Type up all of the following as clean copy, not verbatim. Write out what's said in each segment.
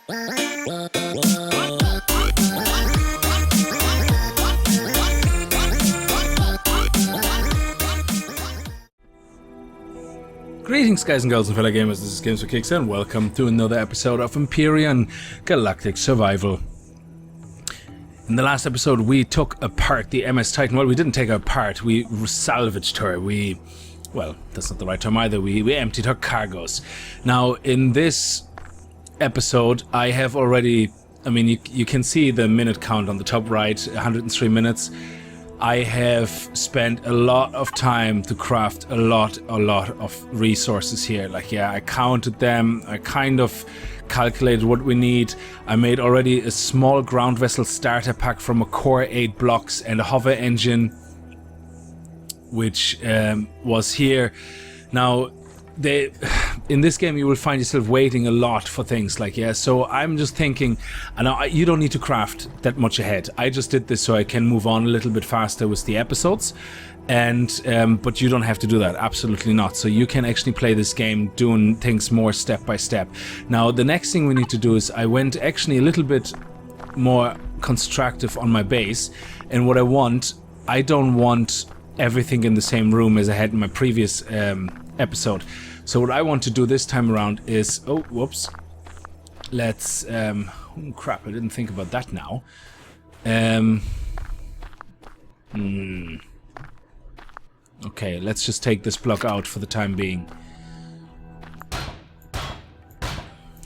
Greetings guys and girls and fellow gamers, this is Games for Kicks and welcome to another episode of Empyrion Galactic Survival. In the last episode we took apart the MS Titan. Well, we didn't take her apart, we salvaged her. Well, that's not the right term either, we emptied her cargoes. Now in this episode I have already, you can see the minute count on the top right, 103 minutes. I have spent a lot of time to craft a lot of resources here. I counted them, I kind of calculated what we need. I made already a small ground vessel starter pack from a core 8 blocks and a hover engine, which was here. Now, in this game you will find yourself waiting a lot for things so I'm just thinking, you don't need to craft that much ahead. I just did this so I can move on a little bit faster with the episodes, and but you don't have to do that, absolutely not. So you can actually play this game doing things more step by step. Now the next thing we need to do is I went actually a little bit more constructive on my base, and what I don't want everything in the same room as I had in my previous episode. So what I want to do this time around is, let's crap, I didn't think about that now. Okay, let's just take this block out for the time being.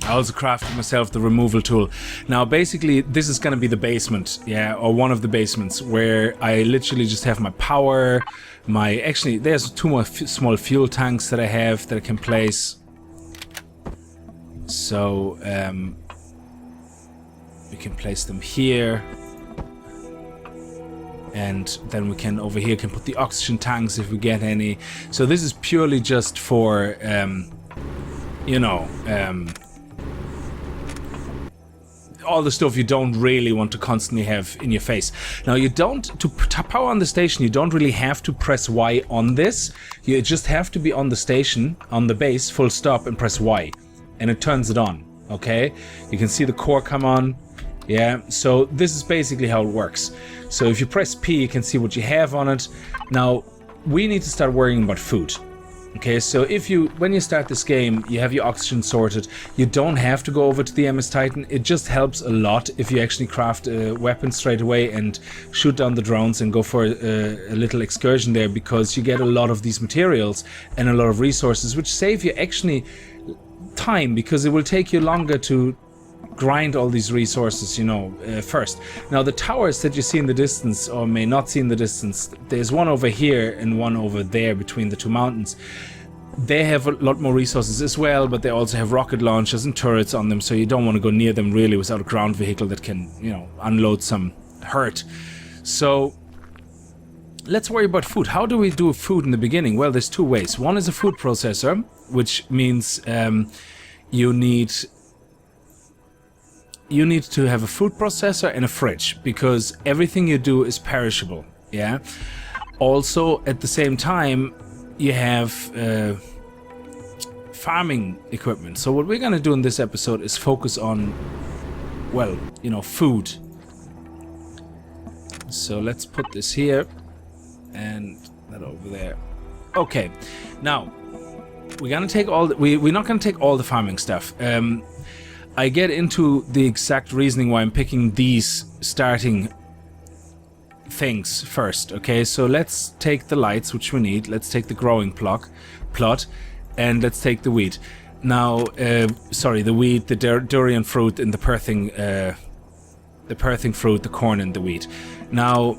I also crafted myself the removal tool. Now basically this is gonna be the basement, or one of the basements, where I literally just have my power, actually there's two more small fuel tanks that I have that I can place. So we can place them here, and then we can over here can put the oxygen tanks if we get any. So this is purely just for all the stuff you don't really want to constantly have in your face. Now to power on the station, you don't really have to press Y on this. You just have to be on the station, on the base, full stop, and press Y, and it turns it on. Okay, you can see the core come on. So this is basically how it works. So if you press P, you can see what you have on it. Now we need to start worrying about food. Okay, so when you start this game, you have your oxygen sorted. You don't have to go over to the MS Titan. It just helps a lot if you actually craft a weapon straight away and shoot down the drones and go for a little excursion there, because you get a lot of these materials and a lot of resources, which save you actually time, because it will take you longer to grind all these resources, first. Now the towers that you see in the distance, or may not see in the distance, there's one over here and one over there between the two mountains. They have a lot more resources as well, but they also have rocket launchers and turrets on them, so you don't want to go near them really without a ground vehicle that can, unload some hurt. So let's worry about food. How do we do food in the beginning? Well, there's two ways. One is a food processor, which means you need to have a food processor and a fridge, because everything you do is perishable. Also, at the same time, you have farming equipment. So what we're gonna do in this episode is focus on, food. So let's put this here and that over there. Okay, now we're gonna take we're not gonna take all the farming stuff. I get into the exact reasoning why I'm picking these starting things first. Okay, so let's take the lights, which we need. Let's take the growing plot, and let's take the wheat. Now, the wheat, the durian fruit, and the perthing fruit, the corn, and the wheat. Now,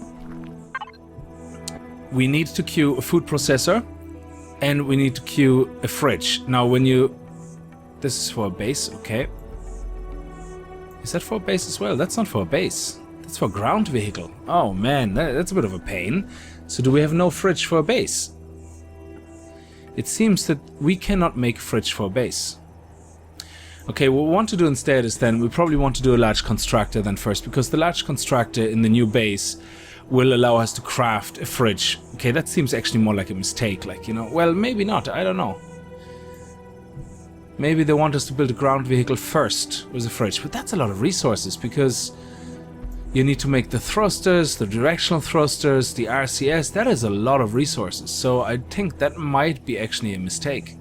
we need to queue a food processor, and we need to queue a fridge. Now, this is for a base, okay. Is that for a base as well? That's not for a base. That's for a ground vehicle. Oh man, that's a bit of a pain. So do we have no fridge for a base? It seems that we cannot make a fridge for a base. Okay, what we want to do instead is we probably want to do a large constructor then first, because the large constructor in the new base will allow us to craft a fridge. Okay, that seems actually more like a mistake, well, maybe not, I don't know. Maybe they want us to build a ground vehicle first with a fridge, but that's a lot of resources because you need to make the thrusters, the directional thrusters, the RCS. That is a lot of resources, so I think that might be actually a mistake.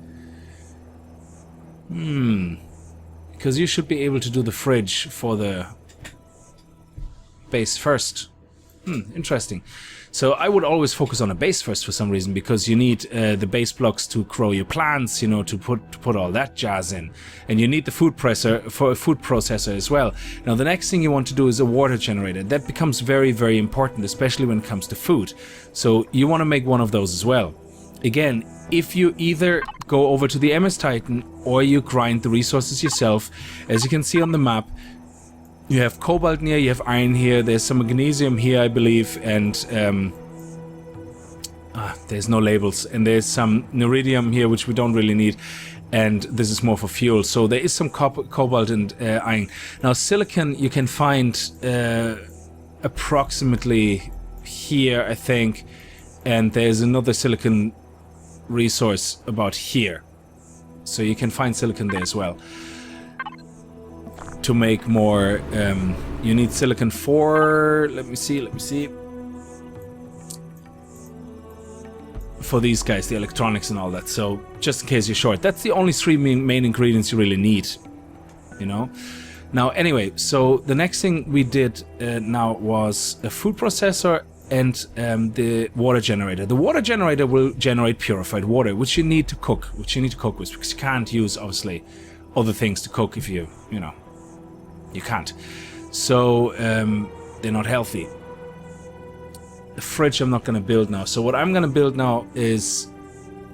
Because you should be able to do the fridge for the base first. Interesting. So I would always focus on a base first for some reason, because you need the base blocks to grow your plants, you know, to put all that jazz in, and you need the food processor as well. Now the next thing you want to do is a water generator. That becomes very, very important, especially when it comes to food. So you want to make one of those as well. Again, if you either go over to the MS Titan or you grind the resources yourself, as you can see on the map, you have cobalt here, you have iron here, there's some magnesium here, I believe, and there's no labels, and there's some neridium here, which we don't really need, and this is more for fuel. So there is some cobalt and iron. Now silicon you can find approximately here, I think, and there's another silicon resource about here. So you can find silicon there as well. To make more, you need silicon for, let me see, for these guys, the electronics and all that. So just in case you're short, that's the only three main ingredients you really need, you know. Now anyway, so the next thing we did now was a food processor and the water generator. The water generator will generate purified water, which you need to cook, with, because you can't use obviously other things to cook if you know. You can't. So they're not healthy. The fridge I'm not going to build now. So what I'm going to build now is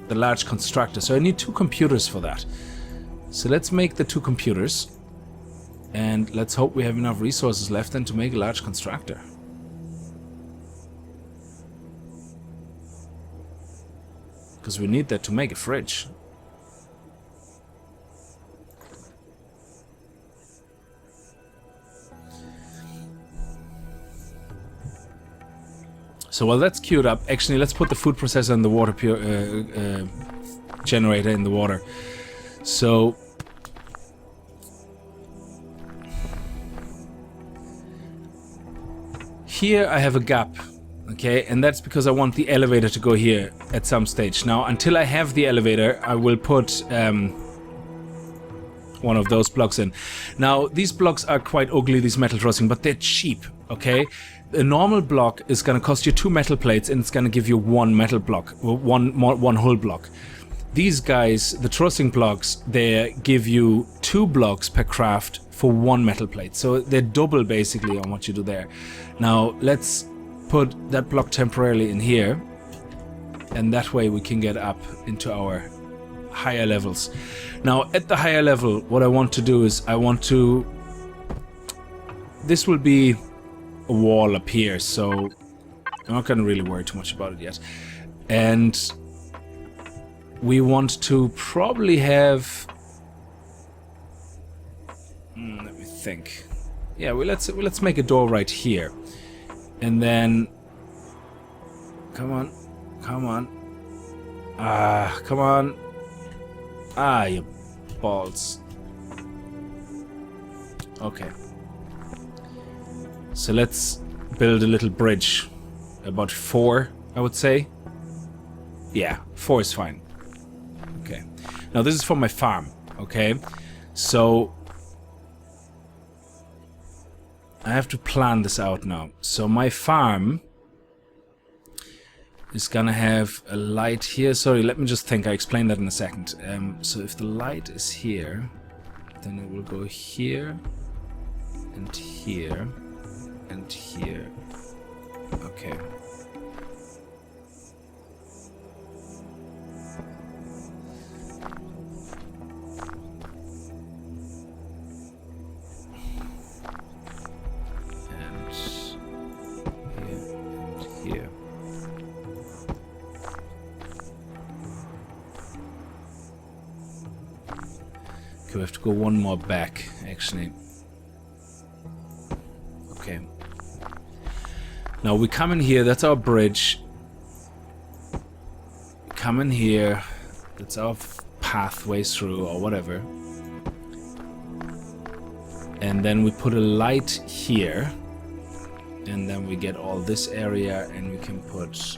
the large constructor. So I need 2 computers for that. So let's make the 2 computers. And let's hope we have enough resources left then to make a large constructor. Because we need that to make a fridge. So while that's queued up, actually let's put the food processor and the water generator in the water. So here I have a gap, okay, and that's because I want the elevator to go here at some stage. Now until I have the elevator, I will put one of those blocks in. Now these blocks are quite ugly, these metal trussing, but they're cheap, okay? A normal block is going to cost you 2 metal plates, and it's going to give you 1 metal block, one hull block. These guys, the trussing blocks, they give you 2 blocks per craft for 1 metal plate. So they're double basically on what you do there. Now let's put that block temporarily in here, and that way we can get up into our higher levels. Now at the higher level, what I want to do is this will be a wall up here, so I'm not going to really worry too much about it yet. And we want to probably have, let me think. Yeah, well, let's make a door right here, and then come on, you balls. Okay. So let's build a little bridge, about 4, I would say. Yeah, 4 is fine. Okay. Now this is for my farm, okay? So I have to plan this out now. So my farm is gonna have a light here. Sorry, let me just think. I explain that in a second. So if the light is here, then it will go here and here. And here. Okay. And here. Okay, we have to go 1 more back, actually. Okay. Now we come in here, that's our bridge. Come in here, that's our pathway through or whatever. And then we put a light here. And then we get all this area and we can put...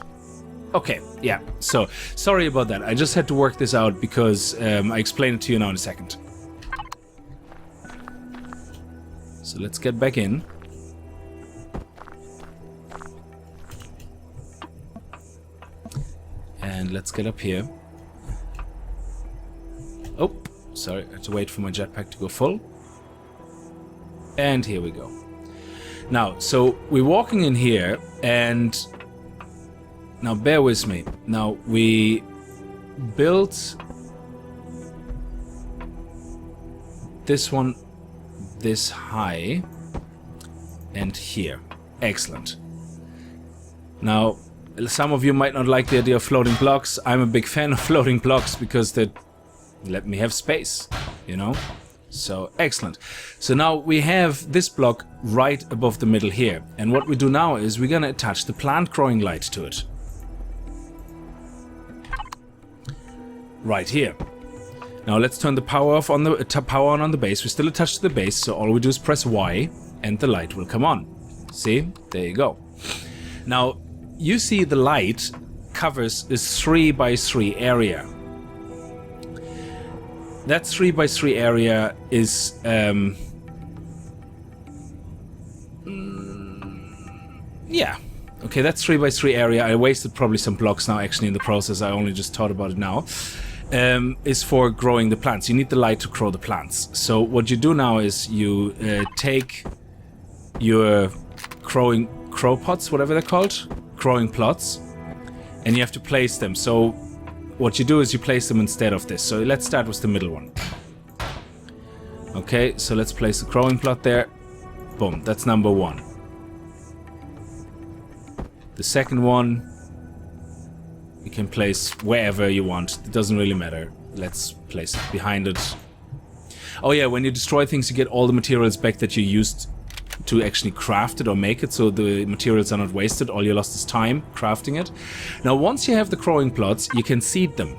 Okay, yeah, so sorry about that. I just had to work this out because I explain it to you now in a second. So let's get back in. And let's get up here. Oh, sorry, I have to wait for my jetpack to go full. And here we go. Now, so we're walking in here, and now bear with me. Now, we built this one this high and here. Excellent. Now, some of you might not like the idea of floating blocks. I'm a big fan of floating blocks because they let me have space, you know? So, excellent. So now we have this block right above the middle here. And what we do now is we're going to attach the plant growing light to it. Right here. Now let's turn the power off on the power on the base. We're still attached to the base, so all we do is press Y and the light will come on. See? There you go. Now, you see the light covers this 3 by 3 area. That 3 by 3 area is yeah. Okay, that's 3 by 3 area. I wasted probably some blocks now actually in the process. I only just thought about it now. Is for growing the plants. You need the light to grow the plants. So what you do now is you take your crow pots, whatever they're called, growing plots, and you have to place them. So what you do is you place them instead of this. So let's start with the middle one. Okay, so let's place the growing plot there. Boom, that's number 1. The second one you can place wherever you want. It doesn't really matter. Let's place it behind it. Oh yeah, when you destroy things you get all the materials back that you used to actually craft it or make it, so the materials are not wasted. All you lost is time crafting it. Now once you have the growing plots, you can seed them.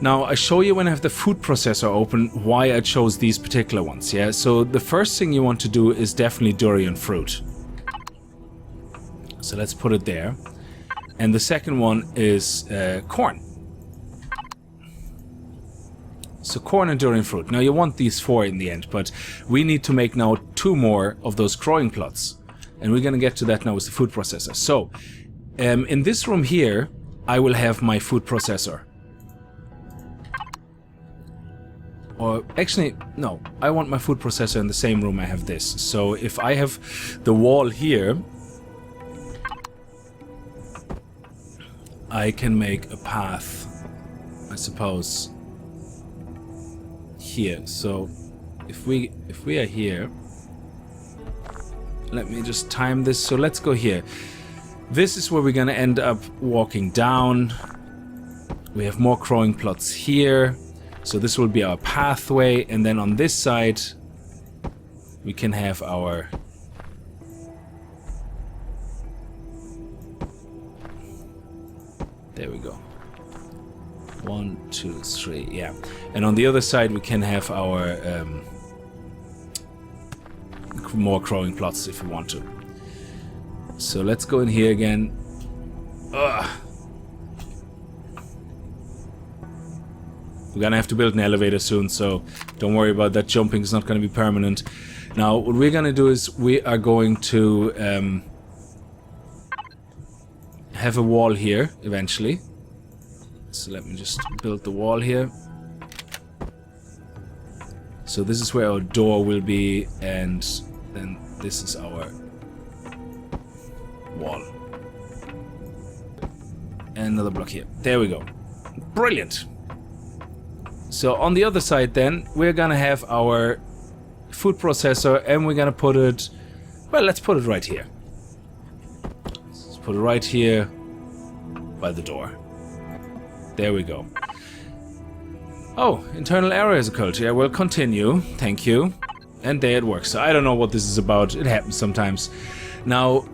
Now I show you when I have the food processor open why I chose these particular ones. Yeah, so the first thing you want to do is definitely durian fruit. So let's put it there. And the second one is corn. So corn and durian fruit. Now you want these 4 in the end, but we need to make now 2 more of those growing plots. And we're gonna get to that now with the food processor. So, in this room here, I will have my food processor. Or actually, no, I want my food processor in the same room I have this. So if I have the wall here, I can make a path, I suppose, here. So if we are here, let me just time this. So let's go here. This is where we're gonna end up walking down. We have more growing plots here. So this will be our pathway, and then on this side we can have our there we go. 1, 2, 3, yeah. And on the other side we can have our more growing plots if we want to. So let's go in here again. Ugh. We're gonna have to build an elevator soon, so don't worry about that. Jumping is not gonna be permanent. Now what we're gonna do is we are going to have a wall here eventually. So let me just build the wall here. So this is where our door will be, and then this is our wall. And another block here. There we go. Brilliant. So on the other side then, we're gonna have our food processor, and we're gonna put it, well, let's put it right here. Let's put it right here by the door. There we go. Oh, internal error has occurred. Yeah, we'll continue. Thank you. And there it works. So I don't know what this is about. It happens sometimes. Now,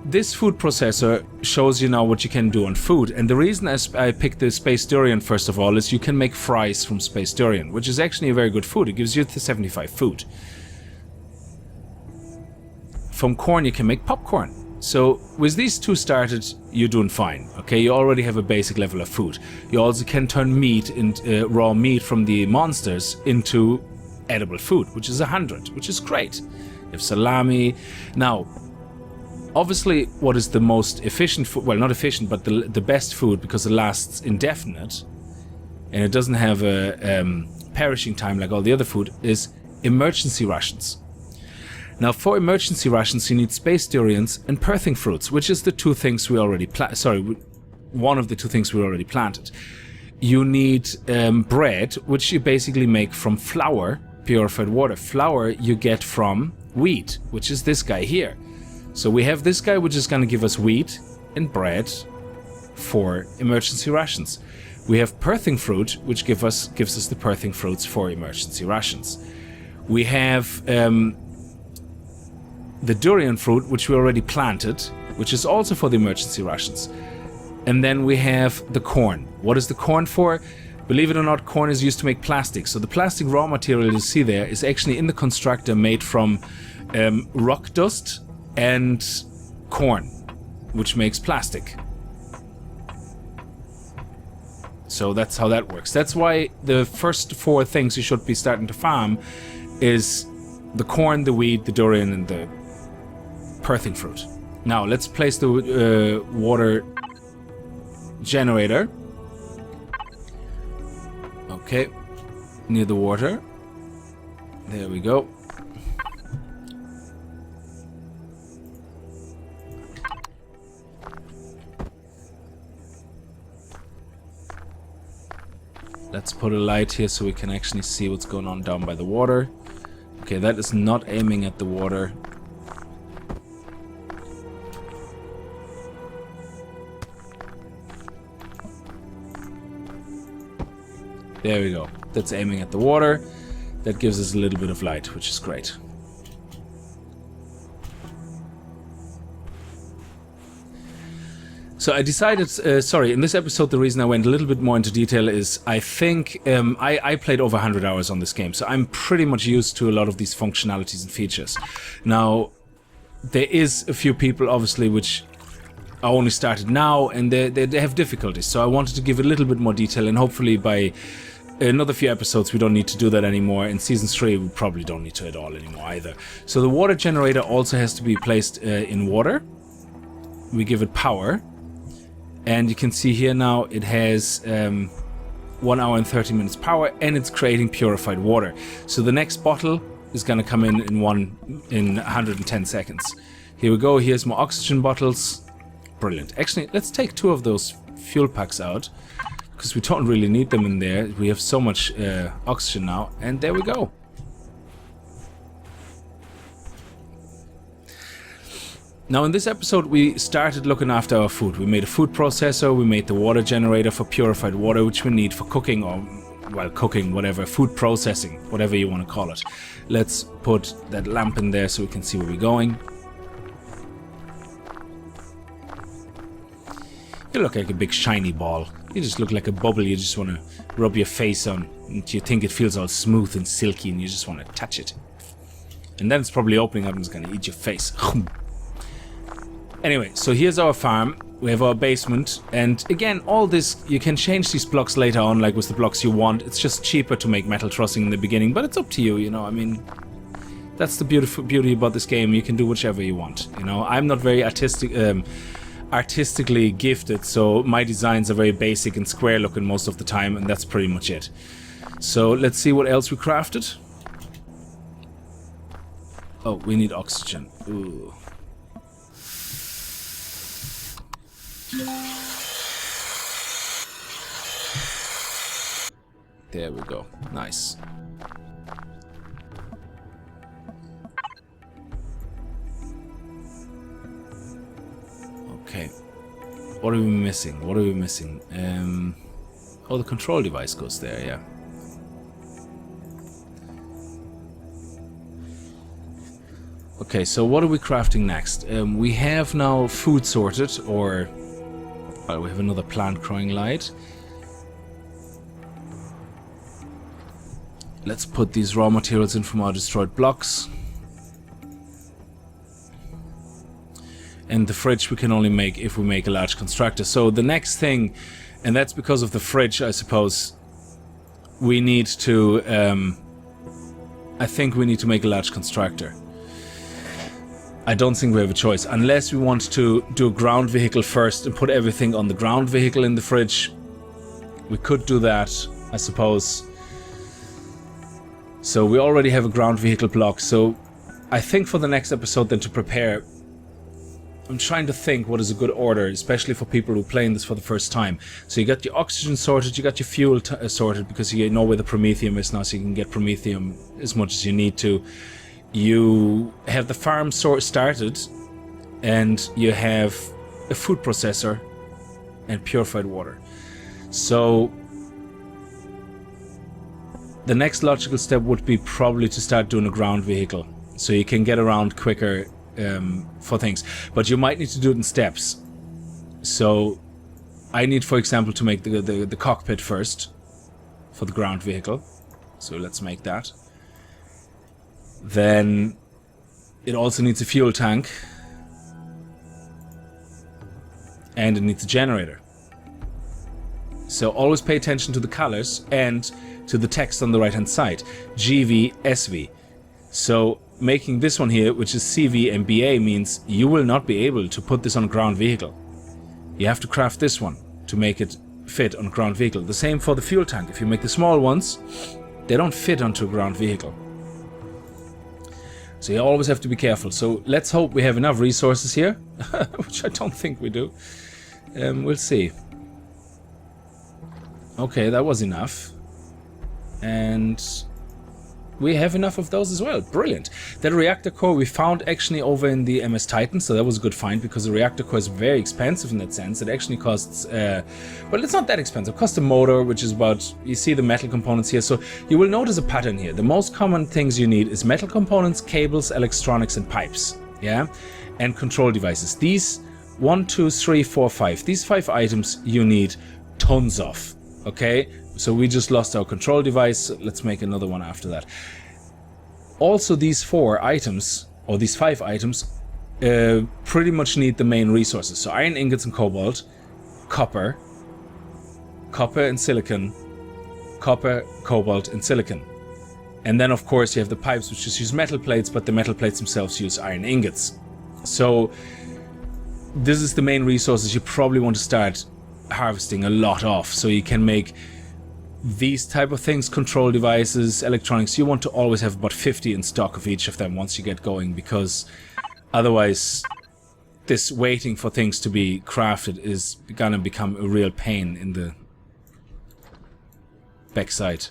this food processor shows you now what you can do on food, and the reason I picked the Space Durian first of all is you can make fries from Space Durian, which is actually a very good food. It gives you the 75 food. From corn you can make popcorn. So with these two started, you're doing fine. Okay, you already have a basic level of food. You also can turn meat into raw meat from the monsters into edible food, which is 100, which is great. You have salami. Now, obviously, what is the most efficient food? Well, not efficient, but the best food, because it lasts indefinite and it doesn't have a perishing time like all the other food, is emergency rations. Now, for emergency rations, you need space durians and perthing fruits, which is the two things we already one of the two things we already planted. You need bread, which you basically make from flour, purified water. Flour you get from wheat, which is this guy here. So we have this guy, which is going to give us wheat and bread for emergency rations. We have perthing fruit, which gives us the perthing fruits for emergency rations. We have the durian fruit, which we already planted, which is also for the emergency rations. And then we have the corn. What is the corn for? Believe it or not, corn is used to make plastic. So the plastic raw material you see there is actually in the constructor made from rock dust and corn, which makes plastic. So that's how that works. That's why the first four things you should be starting to farm is the corn, the wheat, the durian, and the perthing fruit. Now let's place the water generator. Okay, near the water. There we go. Let's put a light here so we can actually see what's going on down by the water. Okay, that is not aiming at the water. There we go. That's aiming at the water. That gives us a little bit of light, which is great. So I decided, in this episode the reason I went a little bit more into detail is I think I played over 100 hours on this game, so I'm pretty much used to a lot of these functionalities and features. Now, there is a few people obviously which are only started now and they have difficulties, so I wanted to give a little bit more detail, and hopefully by another few episodes we don't need to do that anymore. In Season 3 we probably don't need to at all anymore either. So the water generator also has to be placed in water. We give it power. And you can see here now it has 1 hour and 30 minutes power, and it's creating purified water. So the next bottle is going to come in 110 seconds. Here we go. Here's more oxygen bottles. Brilliant. Actually, let's take 2 of those fuel packs out, because we don't really need them in there. We have so much oxygen now, and there we go. Now in this episode we started looking after our food. We made a food processor, we made the water generator for purified water, which we need for cooking, or, well, cooking, whatever, food processing, whatever you want to call it. Let's put that lamp in there so we can see where we're going. You look like a big shiny ball. You just look like a bubble you just want to rub your face on, and you think it feels all smooth and silky and you just want to touch it. And then it's probably opening up and it's going to eat your face. Anyway, so here's our farm. We have our basement, and again, all this, you can change these blocks later on, like with the blocks you want. It's just cheaper to make metal trussing in the beginning, but it's up to you, you know, I mean, that's the beauty about this game. You can do whichever you want, you know. I'm not very artistically gifted, so my designs are very basic and square looking most of the time, and that's pretty much it. So let's see what else we crafted. Oh, we need oxygen. Ooh. There we go. Nice. Okay. What are we missing? What are we missing? Oh, the control device goes there, yeah. Okay, so what are we crafting next? We have now food sorted, or... Well, we have another plant growing light. Let's put these raw materials in from our destroyed blocks. And the fridge we can only make if we make a large constructor. So the next thing, and that's because of the fridge, I suppose, we need to... I think we need to make a large constructor. I don't think we have a choice. Unless we want to do a ground vehicle first and put everything on the ground vehicle in the fridge. We could do that, I suppose. So we already have a ground vehicle block. So I think for the next episode then to prepare... I'm trying to think what is a good order, especially for people who are playing this for the first time. So you got your oxygen sorted, you got your fuel sorted, because you know where the promethium is now, so you can get promethium as much as you need to. You have the farm started, and you have a food processor and purified water. So the next logical step would be probably to start doing a ground vehicle, so you can get around quicker for things. But you might need to do it in steps. So I need, for example, to make the cockpit first for the ground vehicle. So let's make that. Then it also needs a fuel tank. And it needs a generator. So always pay attention to the colors and to the text on the right hand side. GV, SV. So making this one here, which is CV and BA, means you will not be able to put this on a ground vehicle. You have to craft this one to make it fit on a ground vehicle. The same for the fuel tank. If you make the small ones, they don't fit onto a ground vehicle. So you always have to be careful. So let's hope we have enough resources here, which I don't think we do. We'll see. Okay, that was enough. And we have enough of those as well. Brilliant. That reactor core we found actually over in the MS Titan, so that was a good find, because the reactor core is very expensive in that sense. It actually costs, well, it's not that expensive. It costs a motor, which is about, you see the metal components here, so you will notice a pattern here. The most common things you need is metal components, cables, electronics, and pipes, yeah, and control devices. These 1, 2, 3, 4, 5. These 5 items you need tons of, okay? So we just lost our control device. Let's make another one after that. Also, these 4 items, or these 5 items, pretty much need the main resources. So iron ingots and cobalt, copper and silicon, copper, cobalt, and silicon. And then, of course, you have the pipes, which just use metal plates, but the metal plates themselves use iron ingots. So this is the main resources you probably want to start harvesting a lot of, so you can make these type of things, control devices, electronics. You want to always have about 50 in stock of each of them once you get going, because otherwise this waiting for things to be crafted is gonna become a real pain in the backside.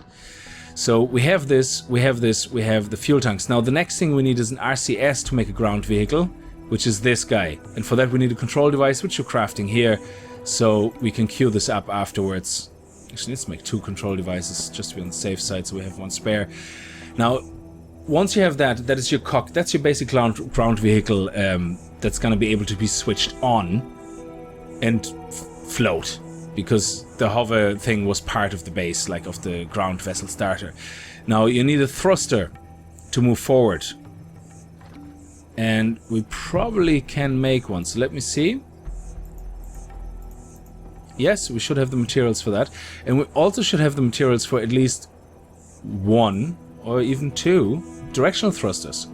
So we have this, we have this, we have the fuel tanks. Now the next thing we need is an RCS to make a ground vehicle, which is this guy. And for that we need a control device, which you're crafting here, so we can queue this up afterwards. Actually, let's make 2 control devices just to be on the safe side, so we have 1 spare. Now, once you have that, that is your that's your basic ground vehicle that's going to be able to be switched on and float, because the hover thing was part of the base, like of the ground vessel starter. Now, you need a thruster to move forward, and we probably can make one. So let me see. Yes, we should have the materials for that. And we also should have the materials for at least 1 or even 2 directional thrusters.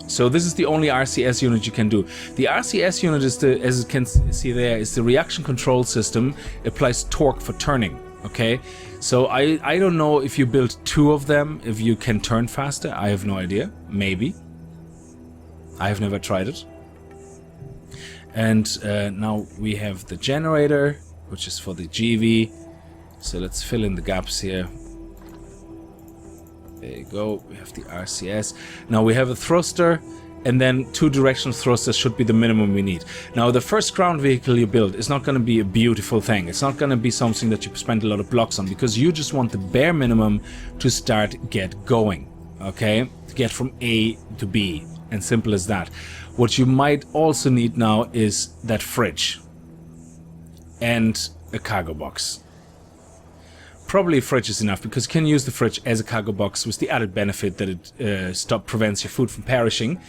So this is the only RCS unit you can do. The RCS unit is the, as you can see there, is the reaction control system. It applies torque for turning, okay? So I don't know if you build 2 of them, if you can turn faster. I have no idea. Maybe. I have never tried it. And now we have the generator, which is for the GV. So let's fill in the gaps here. There you go. We have the RCS. Now we have a thruster, and then 2 directional thrusters should be the minimum we need. Now the first ground vehicle you build is not going to be a beautiful thing. It's not going to be something that you spend a lot of blocks on, because you just want the bare minimum to get going. Okay? To get from A to B, and simple as that. What you might also need now is that fridge and a cargo box. Probably a fridge is enough, because you can use the fridge as a cargo box with the added benefit that it prevents your food from perishing,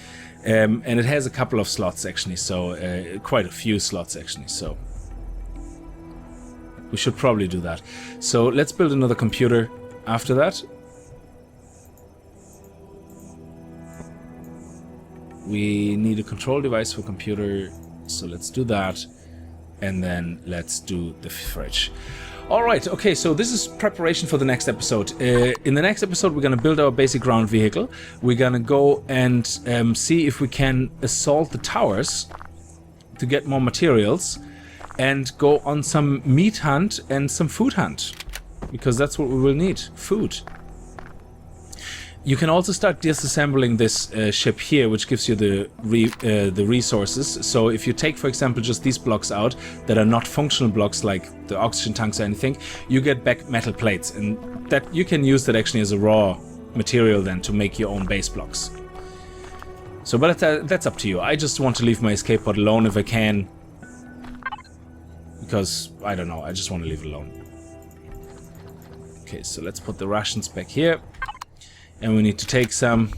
and it has a couple of slots actually, so quite a few slots actually, so we should probably do that. So let's build another computer after that. We need a control device for computer, so let's do that, and then let's do the fridge. Alright, okay, so this is preparation for the next episode. In the next episode we're going to build our basic ground vehicle. We're going to go and see if we can assault the towers to get more materials, and go on some meat hunt and some food hunt, because that's what we will need, food. You can also start disassembling this ship here, which gives you the resources. So if you take, for example, just these blocks out that are not functional blocks like the oxygen tanks or anything, you get back metal plates, and that you can use that actually as a raw material then to make your own base blocks. So, but that's up to you. I just want to leave my escape pod alone if I can, because I don't know, I just want to leave it alone. Okay, so let's put the rations back here. And we need to take some.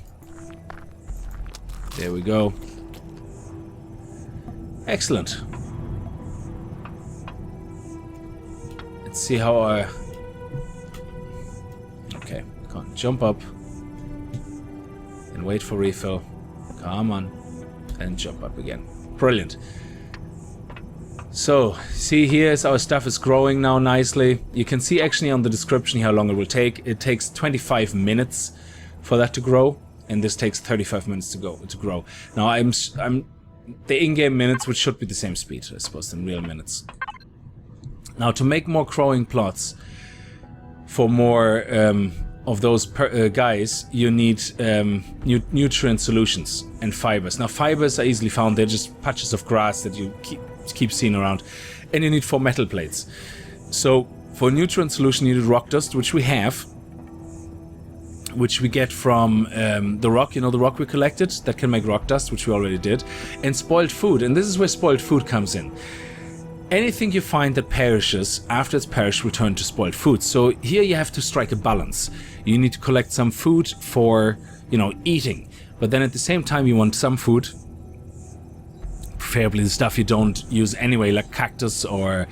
There we go. Excellent. Let's see how I... Okay, come on, jump up. And wait for refill. Come on. And jump up again. Brilliant. So, see, here's our stuff is growing now nicely. You can see actually on the description how long it will take. It takes 25 minutes for that to grow, and this takes 35 minutes to grow. Now I'm the in-game minutes, which should be the same speed, I suppose, than real minutes. Now to make more growing plots for more of those guys, you need nutrient solutions and fibers. Now fibers are easily found; they're just patches of grass that you keep seeing around, and you need 4 metal plates. So for nutrient solution, you need rock dust, which we have. Which we get from the rock, you know, the rock we collected that can make rock dust, which we already did, and spoiled food. And this is where spoiled food comes in. Anything you find that perishes, after it's perished, return to spoiled food. So here you have to strike a balance. You need to collect some food for, you know, eating, but then at the same time you want some food, preferably the stuff you don't use anyway, like cactus or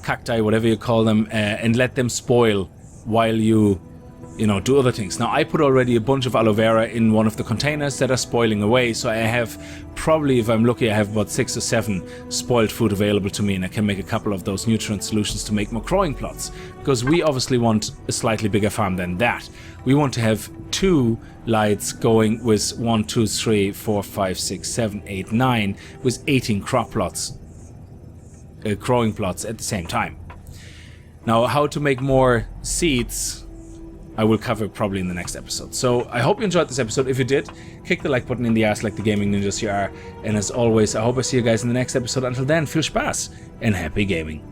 cacti, whatever you call them, and let them spoil while you know, do other things. Now I put already a bunch of aloe vera in one of the containers that are spoiling away, so I have probably, if I'm lucky, I have about 6 or 7 spoiled food available to me, and I can make a couple of those nutrient solutions to make more growing plots, because we obviously want a slightly bigger farm than that. We want to have 2 lights going with 1, 2, 3, 4, 5, 6, 7, 8, 9 with 18 crop plots, growing plots at the same time. Now how to make more seeds I will cover probably in the next episode. So I hope you enjoyed this episode. If you did, kick the like button in the ass like the gaming ninjas you are. And as always, I hope I see you guys in the next episode. Until then, viel Spaß and happy gaming.